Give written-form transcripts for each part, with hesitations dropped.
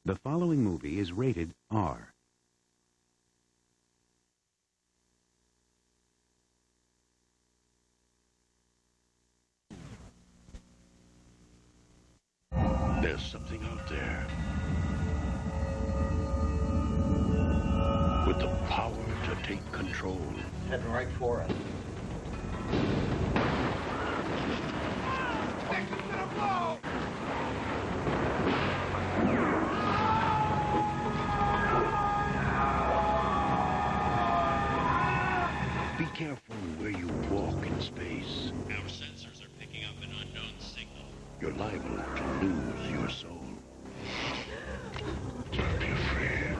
The following movie is rated R. There's something out there with the power to take control. Heading right for us. Be careful where you walk in space. Our sensors are picking up an unknown signal. You're liable to lose your soul. Don't be afraid.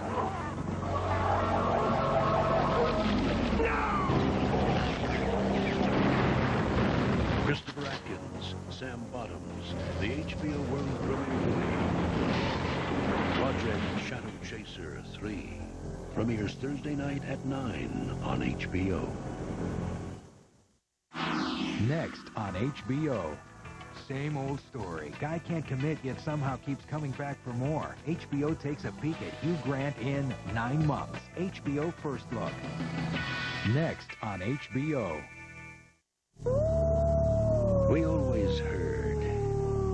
Christopher Atkins, Sam Bottoms, the HBO World Premiere movie. Project Shadow Chaser 3 premieres Thursday night at 9 on HBO. Next on HBO. Same old story. Guy can't commit, yet somehow keeps coming back for more. HBO takes a peek at Hugh Grant in 9 months. HBO First Look. Next on HBO. We always heard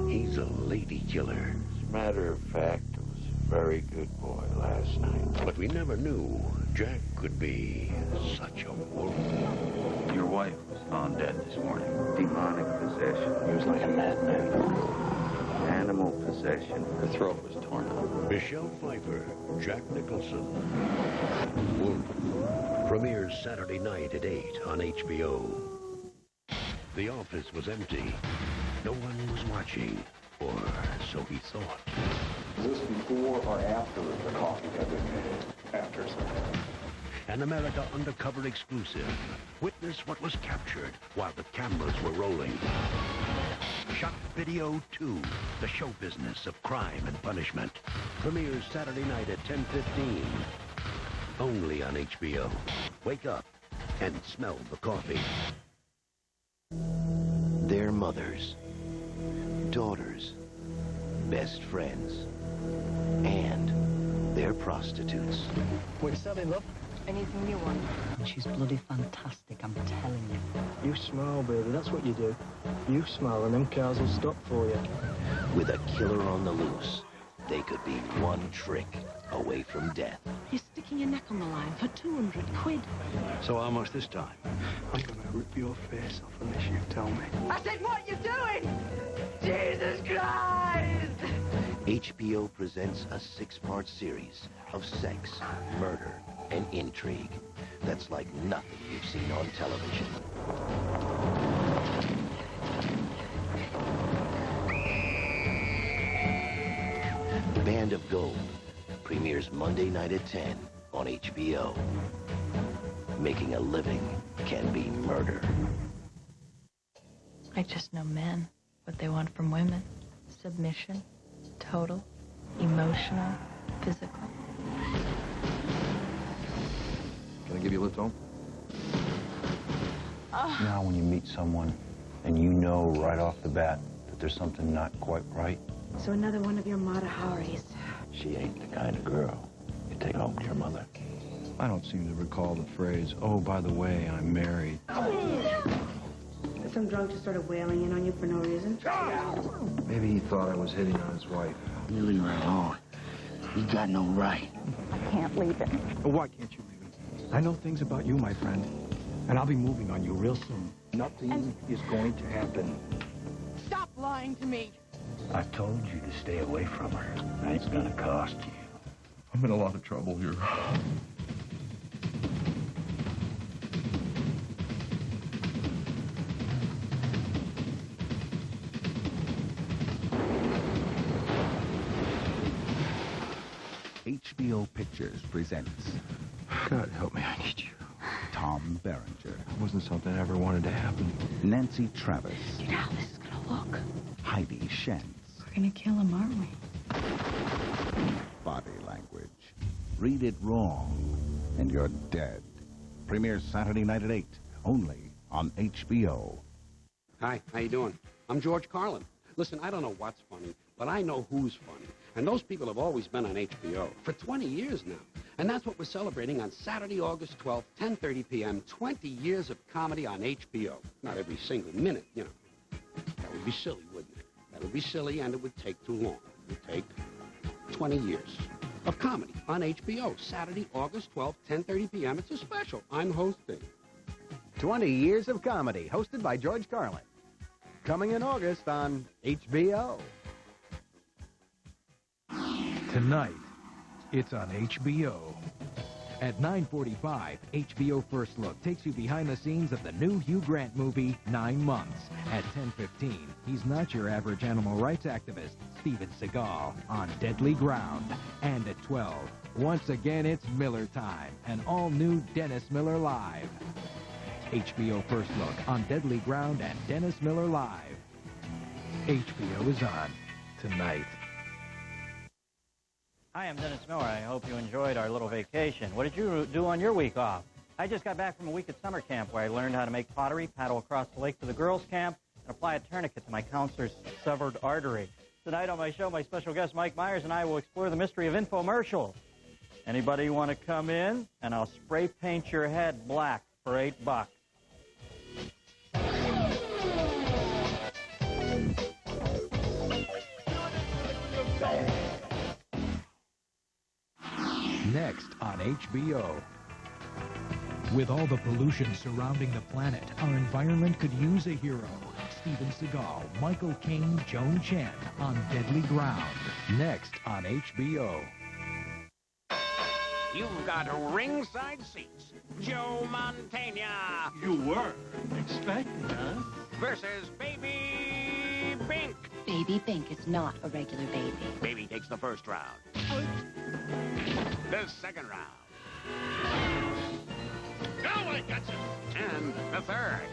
he's a lady killer. As a matter of fact, it was a very good boy last night. But we never knew Jack could be such a wolf. Your wife was found dead this morning. Demonic possession. He was like a madman. Animal possession. Her throat was torn out. Michelle Pfeiffer, Jack Nicholson. Wolf premieres Saturday night at 8 on HBO. The office was empty. No one was watching, or so he thought. Is this before or after the coffee had been made? After, sir. An America Undercover exclusive. Witness what was captured while the cameras were rolling. Shock Video 2, the show business of crime and punishment. Premieres Saturday night at 10:15. Only on HBO. Wake up and smell the coffee. They're mothers, daughters, best friends, and they're prostitutes. Wait, Sally, love? Anything you want. She's bloody fantastic, I'm telling you. You smile, baby, that's what you do. You smile and them cars will stop for you. With a killer on the loose, they could be one trick away from death. You're sticking your neck on the line for 200 quid. So how much this time? I'm gonna rip your face off unless you tell me. I said, what you doing? Jesus Christ! HBO presents a 6-part series of sex, murder, and intrigue that's like nothing you've seen on television. Band of Gold premieres Monday night at 10 on HBO. Making a living can be murder. I just know men, what they want from women. Submission, total, emotional, physical. Can I give you a lift home? Now when you meet someone and you know right off the bat that there's something not quite right. So another one of your Mata Haris. She ain't the kind of girl you take home to your mother. I don't seem to recall the phrase, oh, by the way, I'm married. Some drunk just started wailing in on you for no reason. Maybe he thought I was hitting on his wife. You leave her alone. You got no right. I can't leave him. Why can't you leave him? I know things about you, my friend, and I'll be moving on you real soon. Nothing is going to happen. Stop lying to me. I told you to stay away from her. It's gonna cost you. I'm in a lot of trouble here. HBO Pictures presents God help me, I need you. Tom Berenger, It wasn't something I ever wanted to happen. Nancy Travis, You know how this is gonna look. Heidi Shentz, We're gonna kill him, aren't we? Body Language. Read it wrong, and you're dead. Premieres Saturday night at 8, only on HBO. Hi, how you doing? I'm George Carlin. Listen, I don't know what's funny, but I know who's funny. And those people have always been on HBO for 20 years now. And that's what we're celebrating on Saturday, August 12th, 10:30 p.m., 20 years of comedy on HBO. Not every single minute, you know. That would be silly, wouldn't it? That would be silly, and it would take too long. It would take 20 years of comedy on HBO. Saturday, August 12th, 10:30 p.m. It's a special. I'm hosting. 20 Years of Comedy, hosted by George Carlin. Coming in August on HBO. Tonight, it's on HBO. At 9:45, HBO First Look takes you behind the scenes of the new Hugh Grant movie, 9 Months. At 10:15, he's not your average animal rights activist, Steven Seagal, on Deadly Ground. And at 12, once again, it's Miller time, an all-new Dennis Miller Live. HBO First Look on Deadly Ground and Dennis Miller Live. HBO is on tonight. Hi, I'm Dennis Miller. I hope you enjoyed our little vacation. What did you do on your week off? I just got back from a week at summer camp where I learned how to make pottery, paddle across the lake to the girls' camp, and apply a tourniquet to my counselor's severed artery. Tonight on my show, my special guest Mike Myers and I will explore the mystery of infomercials. Anybody want to come in? And I'll spray paint your head black for $8. Next on HBO. With all the pollution surrounding the planet, our environment could use a hero. Steven Seagal, Michael Caine, Joan Chen on Deadly Ground. Next on HBO. You've got ringside seats. Joe Montana. You weren't expecting us. Versus Baby Bink. Baby Bink is not a regular baby. Baby takes the first round. The second round. Oh, I got you. And the third.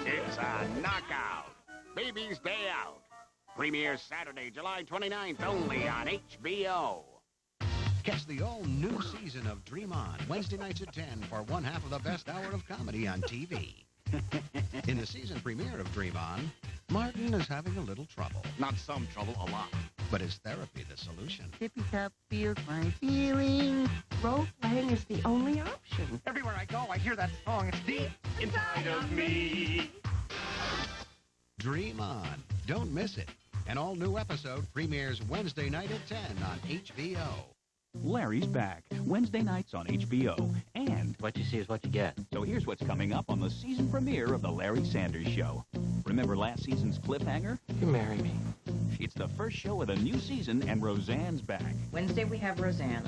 It's a knockout. Baby's Day Out. Premieres Saturday, July 29th, only on HBO. Catch the all-new season of Dream On, Wednesday nights at 10 for one half of the best hour of comedy on TV. In the season premiere of Dream On, Martin is having a little trouble. Not some trouble, a lot. But is therapy the solution? Tippy top feels my feeling. Role-playing is the only option. Everywhere I go, I hear that song. It's deep inside of me. Dream On. Don't miss it. An all-new episode premieres Wednesday night at 10 on HBO. Larry's back, Wednesday nights on HBO. And what you see is what you get. So here's what's coming up on the season premiere of The Larry Sanders Show. Remember last season's cliffhanger? You marry me. It's the first show of the new season, and Roseanne's back. Wednesday we have Roseanne.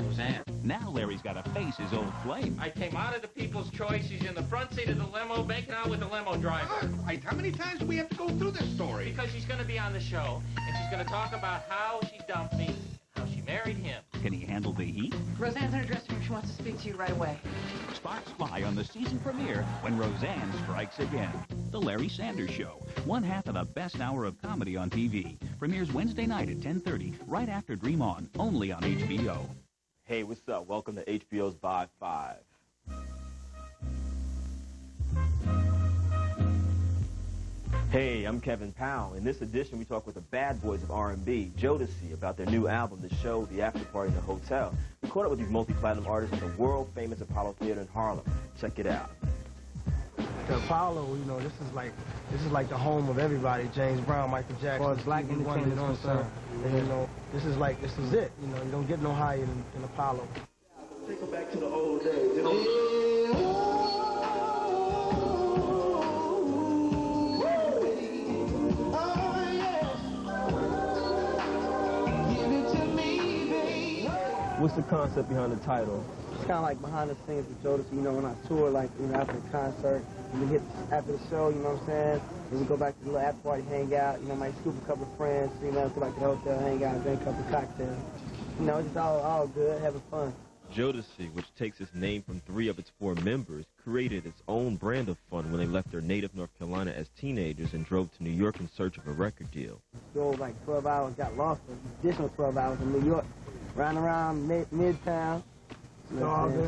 Now Larry's got to face his old flame. I came out of the People's Choice. He's in the front seat of the limo, making out with the limo driver. Right, how many times do we have to go through this story? Because she's going to be on the show, and she's going to talk about how she dumped me, how she married him. Can he handle the heat? Roseanne's in her dressing room. She wants to speak to you right away. Sparks fly on the season premiere when Roseanne strikes again. The Larry Sanders Show, one half of the best hour of comedy on TV. Premieres Wednesday night at 10:30, right after Dream On, only on HBO. Hey, what's up? Welcome to HBO's By 5. Hey, I'm Kevin Powell. In this edition, we talk with the bad boys of R&B, Jodeci, about their new album, The Show, The After Party, The Hotel. We caught up with these multi-platinum artists at the world-famous Apollo Theater in Harlem. Check it out. The Apollo, you know, this is like the home of everybody. James Brown, Michael Jackson, well, black entertainment on sir. And you know, this is it. You know, you don't get no higher than Apollo. Take them back to the old days. You know? What's the concept behind the title? It's kind of like behind the scenes with Jodeci, you know, when I tour, like, you know, after the concert, and we hit after the show, you know what I'm saying? Then we go back to the little after party, hang out, you know, might scoop a couple of friends, you know, go back to the hotel, hang out, drink a couple of cocktails. You know, just all good, having fun. Jodeci, which takes its name from 3 of its 4 members, created its own brand of fun when they left their native North Carolina as teenagers and drove to New York in search of a record deal. Drove like 12 hours, got lost for additional 12 hours in New York, ran around Midtown,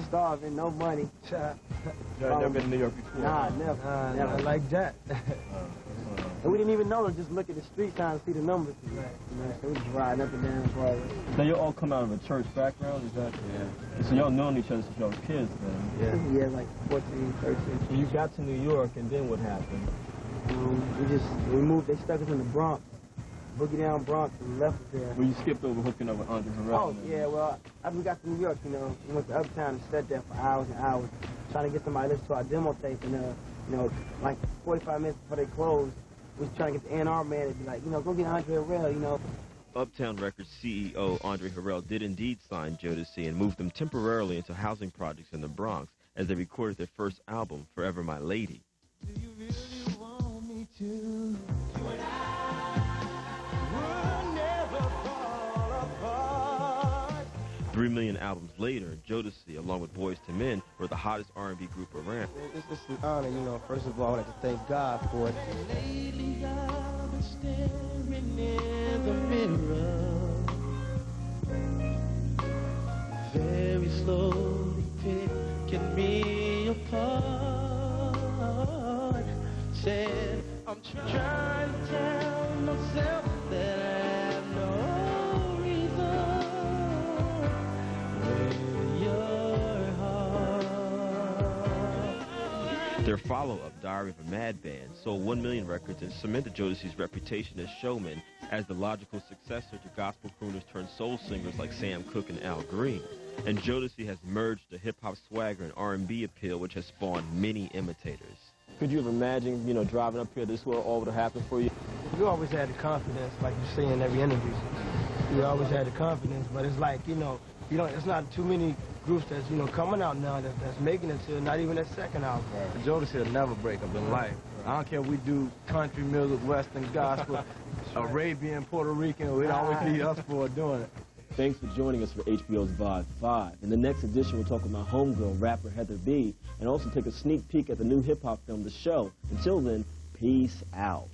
starving, no money. You never been to New York before? Nah, never. Never like that. And we didn't wouldn't even know to just look at the street sign and see the numbers. Right. You know, so we just riding up and down Broadway. Now, you all come out of a church background, is that? Yeah. So y'all known each other since y'all was kids, then? Yeah, like 14, 13. So you got to New York, and then what happened? We moved, they stuck us in the Bronx. Boogie Down Bronx and left us there. Well, you skipped over hooking up with Andre Harrell. Oh, yeah, well, after we got to New York, you know, we went to Uptown and sat there for hours and hours trying to get somebody to listen to our demo tape. And, you know, like 45 minutes before they closed, we was trying to get the A&R man to be like, you know, go get Andre Harrell, you know. Uptown Records CEO Andre Harrell did indeed sign Jodeci and moved them temporarily into housing projects in the Bronx as they recorded their first album, Forever My Lady. Do you really want me to? 3 million albums later, Jodeci, along with Boyz II Men, were the hottest R&B group around. It's an honor, you know. First of all, I'd like to thank God for it. Lately I've been staring in the mirror, very slowly picking me apart. Said I'm trying to tell myself that I have no reason. Their follow-up, Diary of a Madman, sold 1 million records and cemented Jodeci's reputation as showmen as the logical successor to gospel crooners turned soul singers like Sam Cooke and Al Green. And Jodeci has merged the hip-hop swagger and R&B appeal, which has spawned many imitators. Could you have imagined, you know, driving up here, this would all would have happened for you? You always had the confidence, like you say in every interview. You always had the confidence, but it's like, you know, it's not too many groups that's, you know, coming out now that's making it to not even that second album. Right. Jodeci will never break up in life. I don't care if we do country music, western gospel, Arabian, Puerto Rican, it'll always be us for doing it. Thanks for joining us for HBO's Vibe 5. In the next edition, we'll talk with my homegirl, rapper Heather B, and also take a sneak peek at the new hip-hop film, The Show. Until then, peace out.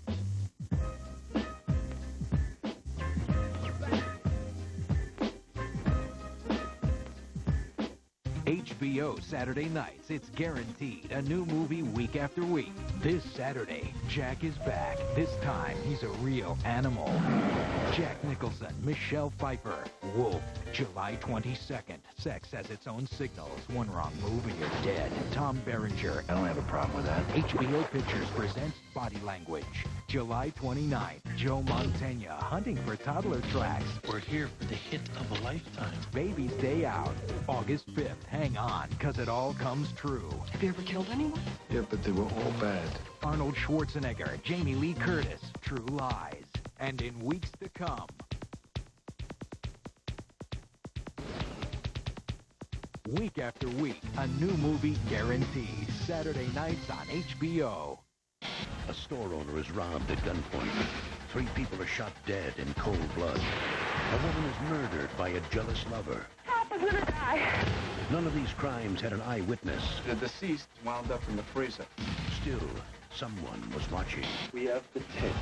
HBO Saturday nights. It's guaranteed a new movie week after week. This Saturday, Jack is back. This time, he's a real animal. Jack Nicholson, Michelle Pfeiffer, Wolf, July 22nd. Sex has its own signals. One wrong move and you're dead. Tom Berenger. I don't have a problem with that. HBO Pictures presents Body Language. July 29th, Joe Mantegna, hunting for toddler tracks. We're here for the hit of a lifetime. Baby's Day Out, August 5th. Hang on, because it all comes true. Have you ever killed anyone? Yeah, but they were all bad. Arnold Schwarzenegger, Jamie Lee Curtis, True Lies. And in weeks to come, week after week, a new movie guaranteed. Saturday nights on HBO. A store owner is robbed at gunpoint. 3 people are shot dead in cold blood. A woman is murdered by a jealous lover. Pop is gonna die. None of these crimes had an eyewitness. The deceased wound up in the freezer. Still, someone was watching. We have the tape.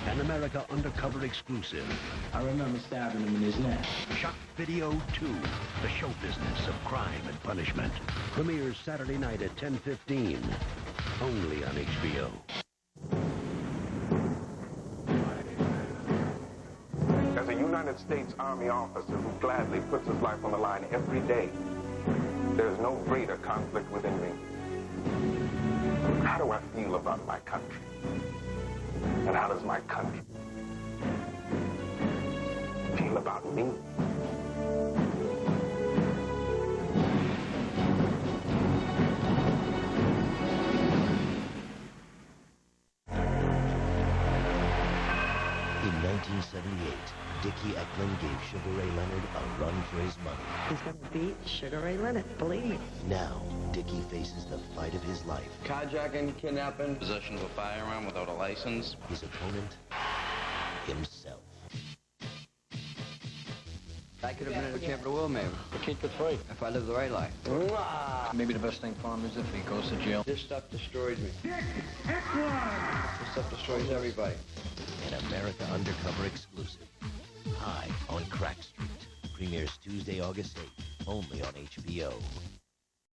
An America Undercover exclusive. I remember stabbing him in his neck. Shock Video 2, the show business of crime and punishment. Premieres Saturday night at 10:15. Only on HBO. As a United States Army officer who gladly puts his life on the line every day, there's no greater conflict within me. How do I feel about my country? And how does my country feel about me? In 1978, Dickie Eklund gave Sugar Ray Leonard a run for his money. He's gonna beat Sugar Ray Leonard, believe me. Now, Dickie faces the fight of his life. Carjacking, kidnapping, possession of a firearm without a license. His opponent, himself. I could have been at the champ of the world, maybe. But keep it straight. If I lived the right life. Maybe the best thing for him is if he goes to jail. This stuff destroys me. This stuff destroys everybody. An America Undercover exclusive. High on Crack Street. Premieres Tuesday, August 8th. Only on HBO.